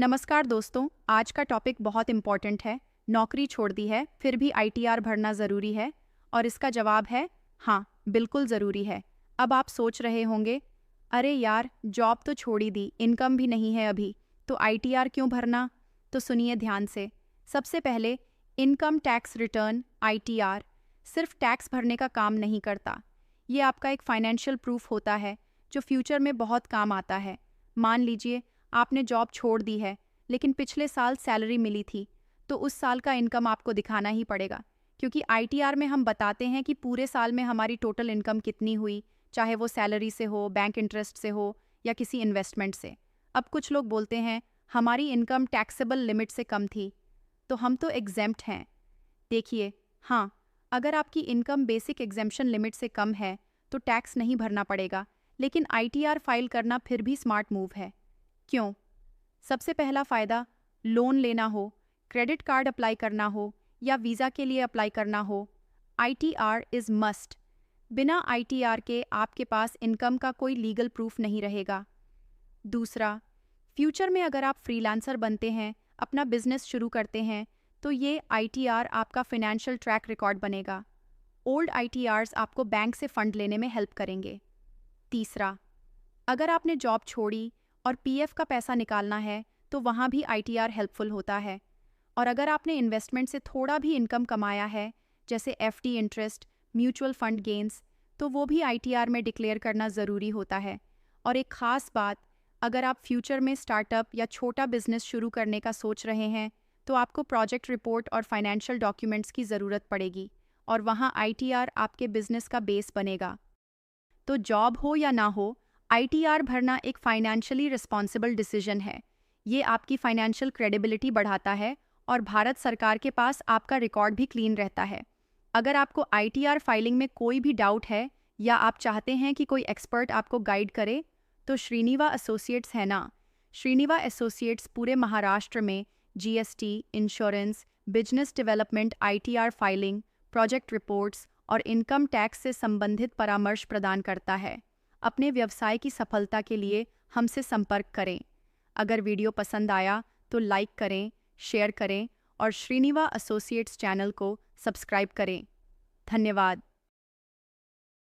नमस्कार दोस्तों, आज का टॉपिक बहुत इम्पॉर्टेंट है। नौकरी छोड़ दी है, फिर भी आईटीआर भरना ज़रूरी है? और इसका जवाब है हाँ, बिल्कुल ज़रूरी है। अब आप सोच रहे होंगे, अरे यार, जॉब तो छोड़ ही दी, इनकम भी नहीं है अभी, तो आईटीआर क्यों भरना? तो सुनिए ध्यान से। सबसे पहले, इनकम टैक्स रिटर्न आईटीआर सिर्फ टैक्स भरने का काम नहीं करता। ये आपका एक फाइनेंशियल प्रूफ होता है जो फ्यूचर में बहुत काम आता है। मान लीजिए आपने जॉब छोड़ दी है, लेकिन पिछले साल सैलरी मिली थी, तो उस साल का इनकम आपको दिखाना ही पड़ेगा, क्योंकि आईटीआर में हम बताते हैं कि पूरे साल में हमारी टोटल इनकम कितनी हुई, चाहे वो सैलरी से हो, बैंक इंटरेस्ट से हो या किसी इन्वेस्टमेंट से। अब कुछ लोग बोलते हैं हमारी इनकम टैक्सेबल लिमिट से कम थी, तो हम तो एग्जेम्प्ट हैं। देखिए, हाँ, अगर आपकी इनकम बेसिक एग्जेम्पशन लिमिट से कम है तो टैक्स नहीं भरना पड़ेगा, लेकिन आईटीआर फाइल करना फिर भी स्मार्ट मूव है। क्यों? सबसे पहला फ़ायदा, लोन लेना हो, क्रेडिट कार्ड अप्लाई करना हो या वीज़ा के लिए अप्लाई करना हो, आईटीआर इज़ मस्ट। बिना आईटीआर के आपके पास इनकम का कोई लीगल प्रूफ नहीं रहेगा। दूसरा, फ्यूचर में अगर आप फ्रीलांसर बनते हैं, अपना बिजनेस शुरू करते हैं, तो ये आईटीआर आपका फाइनेंशियल ट्रैक रिकॉर्ड बनेगा। ओल्ड आईटीआर्स आपको बैंक से फंड लेने में हेल्प करेंगे। तीसरा, अगर आपने जॉब छोड़ी और पीएफ का पैसा निकालना है, तो वहाँ भी आईटीआर हेल्पफुल होता है। और अगर आपने इन्वेस्टमेंट से थोड़ा भी इनकम कमाया है, जैसे FD interest, mutual fund gains, तो वो भी आईटीआर में डिक्लेयर करना ज़रूरी होता है। और एक ख़ास बात, अगर आप फ्यूचर में स्टार्टअप या छोटा बिजनेस शुरू करने का सोच रहे हैं, तो आपको प्रोजेक्ट रिपोर्ट और फाइनेंशियल डॉक्यूमेंट्स की ज़रूरत पड़ेगी, और वहाँ आईटीआर आपके बिजनेस का बेस बनेगा। तो जॉब हो या ना हो, आईटीआर भरना एक फाइनेंशियली रिस्पॉन्सिबल डिसीजन है। ये आपकी फाइनेंशियल क्रेडिबिलिटी बढ़ाता है और भारत सरकार के पास आपका रिकॉर्ड भी क्लीन रहता है। अगर आपको आईटीआर फाइलिंग में कोई भी डाउट है या आप चाहते हैं कि कोई एक्सपर्ट आपको गाइड करे, तो श्रीनिवा एसोसिएट्स है ना। श्रीनिवा एसोसिएट्स पूरे महाराष्ट्र में GST, insurance, business development, ITR filing, project reports और इनकम टैक्स से संबंधित परामर्श प्रदान करता है। अपने व्यवसाय की सफलता के लिए हमसे संपर्क करें। अगर वीडियो पसंद आया तो लाइक करें, शेयर करें और श्रीनिवा एसोसिएट्स चैनल को सब्सक्राइब करें। धन्यवाद।